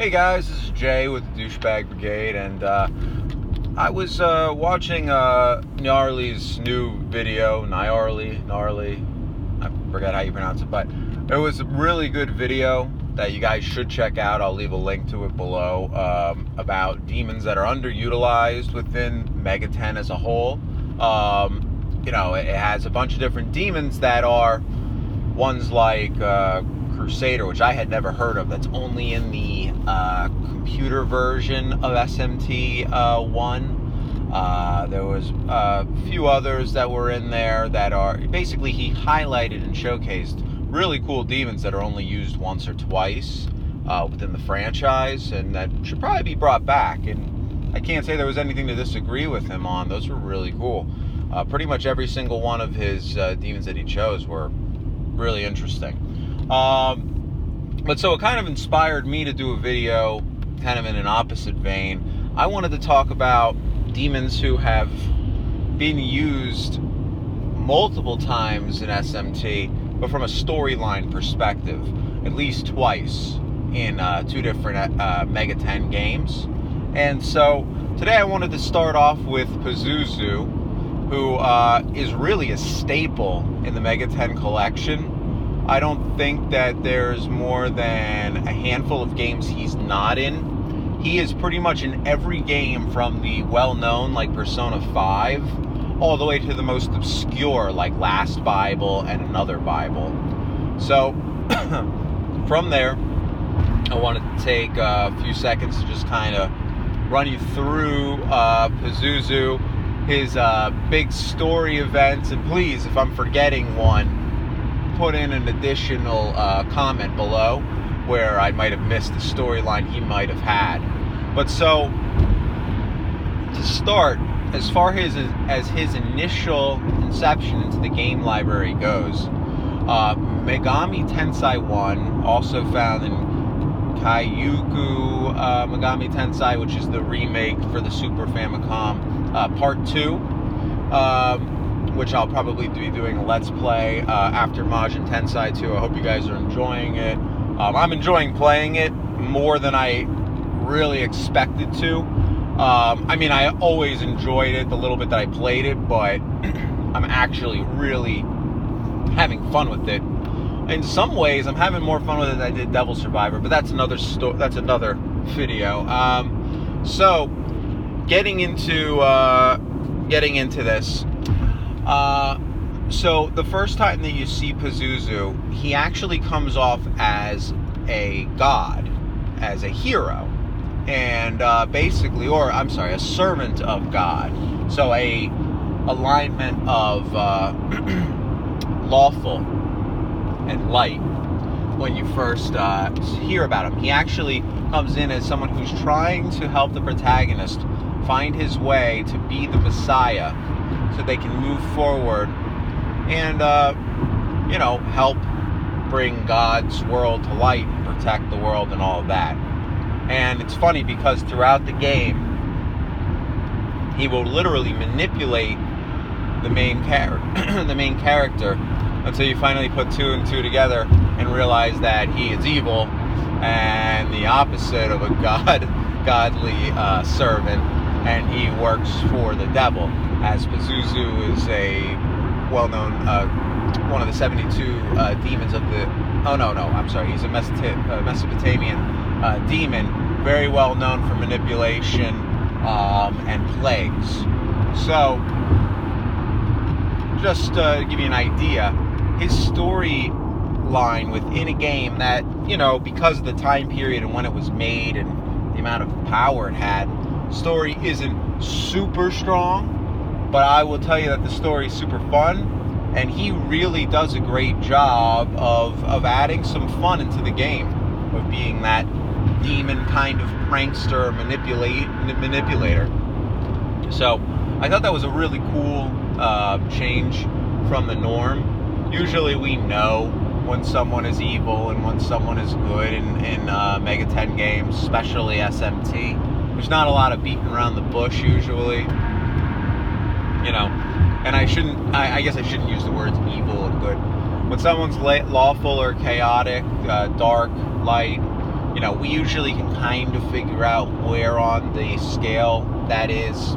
Hey guys, this is Jay with the Douchebag Brigade, and I was watching Nyarly's new video, Nyarly, I forget how you pronounce it, but it was a really good video that you guys should check out. I'll leave a link to it below, about demons that are underutilized within Mega 10 as a whole. It has a bunch of different demons that are ones like Crusader, which I had never heard of. That's only in the computer version of SMT 1. There was a few others that were in there that are basically, he highlighted and showcased really cool demons that are only used once or twice within the franchise, and that should probably be brought back. And I can't say there was anything to disagree with him on. Those were really cool. Pretty much every single one of his demons that he chose were really interesting. But so it kind of inspired me to do a video kind of in an opposite vein. I wanted to talk about demons who have been used multiple times in SMT, but from a storyline perspective, at least twice in two different Mega 10 games. And so today I wanted to start off with Pazuzu, who is really a staple in the Mega 10 collection. I don't think that there's more than a handful of games he's not in. He is pretty much in every game, from the well-known like Persona 5 all the way to the most obscure like Last Bible and Another Bible. So from there, I wanted to take a few seconds to just kind of run you through Pazuzu, his big story events, and please, if I'm forgetting one, put in an additional comment below where I might have missed the storyline he might have had. But so, to start, as far as his initial inception into the game library goes, Megami Tensei 1, also found in Kaiyuku Megami Tensei, which is the remake for the Super Famicom, Part 2, which I'll probably be doing a Let's Play after Majin Tensei 2. I hope you guys are enjoying it. I'm enjoying playing it more than I really expected to. I always enjoyed it the little bit that I played it, but I'm actually really having fun with it. In some ways, I'm having more fun with it than I did Devil Survivor, but that's another video. So, getting into this. So the first time that you see Pazuzu, he actually comes off as a god, as a hero, and a servant of God. So a alignment of lawful and light. When you first hear about him, he actually comes in as someone who's trying to help the protagonist find his way to be the Messiah, so they can move forward and, help bring God's world to light and protect the world and all of that. And it's funny because throughout the game, he will literally manipulate the main character until you finally put two and two together and realize that he is evil and the opposite of a godly servant, and he works for the devil. As Pazuzu is a well-known, one of the 72 demons of the... he's a Mesopotamian demon, very well known for manipulation and plagues. So, just to give you an idea, his storyline within a game that, because of the time period and when it was made and the amount of power it had, story isn't super strong, but I will tell you that the story is super fun, and he really does a great job of adding some fun into the game, of being that demon kind of prankster manipulator. So I thought that was a really cool change from the norm. Usually we know when someone is evil and when someone is good in Mega 10 games, especially SMT. There's not a lot of beating around the bush usually. And I guess I shouldn't use the words evil and good. When someone's lawful or chaotic, dark, light, we usually can kind of figure out where on the scale that is,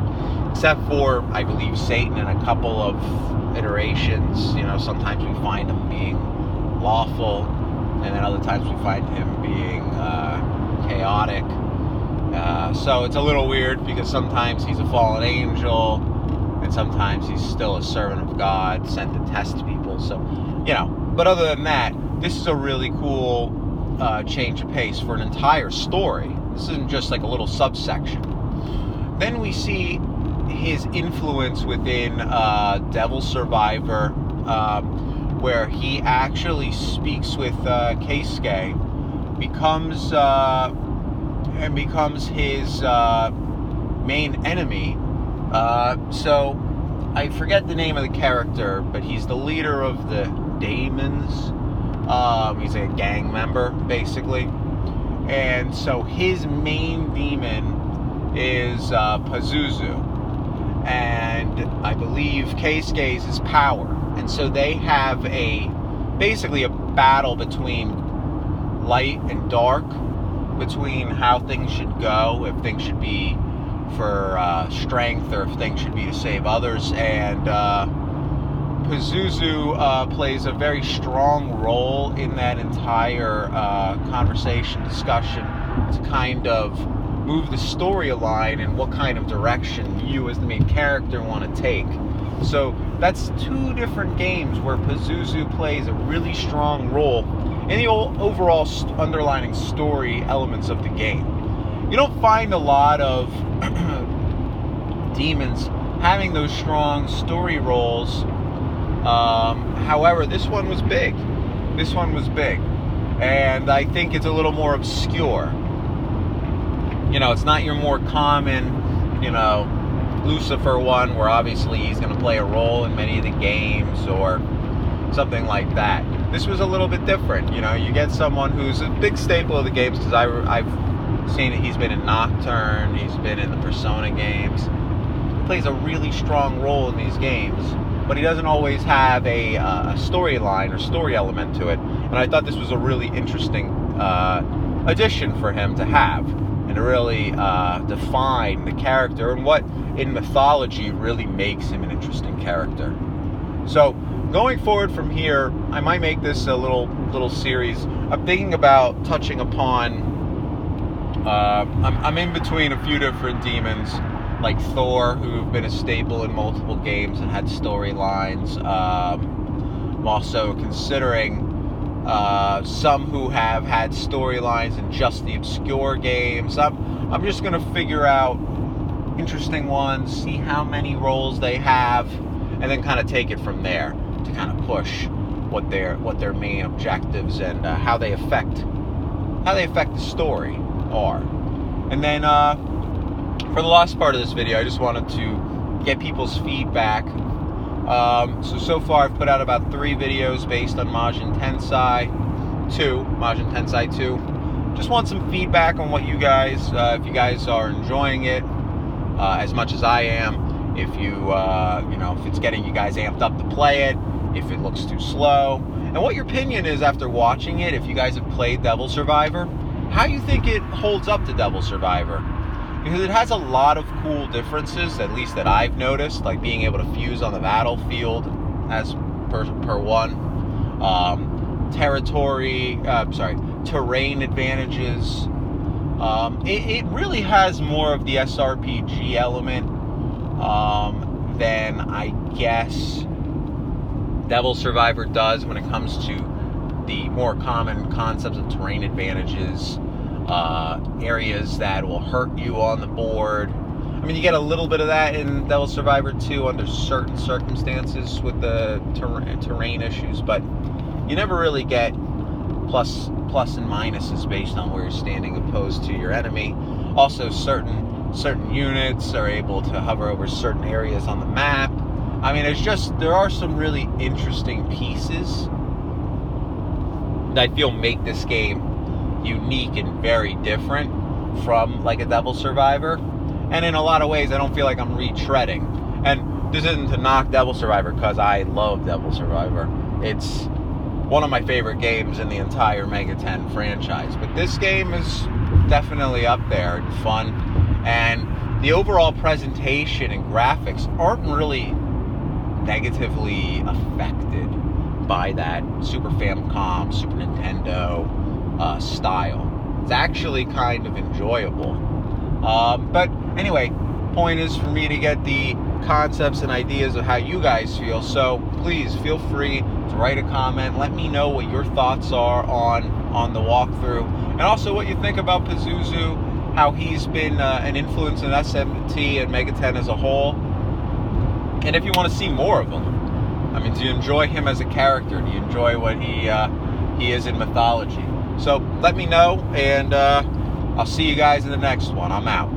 except for, I believe, Satan in a couple of iterations. Sometimes we find him being lawful, and then other times we find him being chaotic. So it's a little weird, because sometimes he's a fallen angel, and sometimes he's still a servant of God sent to test people. So, but other than that, this is a really cool change of pace for an entire story. This isn't just like a little subsection. Then we see his influence within Devil Survivor, where he actually speaks with Keisuke, becomes his main enemy. So I forget the name of the character, but he's the leader of the Daemons. He's a gang member, basically. And so his main demon is Pazuzu. And I believe Keisuke's is power. And so they have basically a battle between light and dark, between how things should go, if things should be for strength, or if things should be to save others. And Pazuzu plays a very strong role in that entire discussion to kind of move the storyline and what kind of direction you as the main character want to take. So that's two different games where Pazuzu plays a really strong role in the overall underlining story elements of the game. You don't find a lot of demons having those strong story roles. However, this one was big. And I think it's a little more obscure. It's not your more common, Lucifer one, where obviously he's going to play a role in many of the games or something like that. This was a little bit different. You get someone who's a big staple of the games, because I've seen it. He's been in Nocturne, he's been in the Persona games. He plays a really strong role in these games, but he doesn't always have a storyline or story element to it. And I thought this was a really interesting addition for him to have, and to really define the character and what in mythology really makes him an interesting character. So going forward from here, I might make this a little series. I'm thinking about touching upon I'm in between a few different demons, like Thor, who've been a staple in multiple games and had storylines. I'm also considering some who have had storylines in just the obscure games. I'm just going to figure out interesting ones, see how many roles they have, and then kind of take it from there to kind of push what their main objectives and how they affect the story are. And then for the last part of this video, I just wanted to get people's feedback. So far I've put out about 3 videos based on Majin Tensei 2. Just want some feedback on what you guys, if you guys are enjoying it as much as I am. If if it's getting you guys amped up to play it, if it looks too slow, and what your opinion is after watching it. If you guys have played Devil Survivor, how you think it holds up to Devil Survivor, because it has a lot of cool differences, at least that I've noticed, like being able to fuse on the battlefield as per one, terrain advantages. It really has more of the SRPG element than I guess Devil Survivor does when it comes to the more common concepts of terrain advantages, areas that will hurt you on the board. I mean, you get a little bit of that in Devil Survivor 2 under certain circumstances with the terrain issues, but you never really get plus and minuses based on where you're standing opposed to your enemy. Also, certain units are able to hover over certain areas on the map. I mean, there are some really interesting pieces that I feel make this game unique and very different from like a Devil Survivor. And in a lot of ways, I don't feel like I'm retreading. And this isn't to knock Devil Survivor, because I love Devil Survivor. It's one of my favorite games in the entire Mega 10 franchise. But this game is definitely up there and fun. And the overall presentation and graphics aren't really negatively affected by that Super Famicom, Super Nintendo style. It's actually kind of enjoyable. But anyway, point is for me to get the concepts and ideas of how you guys feel. So please feel free to write a comment. Let me know what your thoughts are on the walkthrough, and also what you think about Pazuzu, how he's been an influence in SMT and Mega 10 as a whole. And if you want to see more of him, I mean, do you enjoy him as a character? Do you enjoy what he is in mythology? So let me know, and I'll see you guys in the next one. I'm out.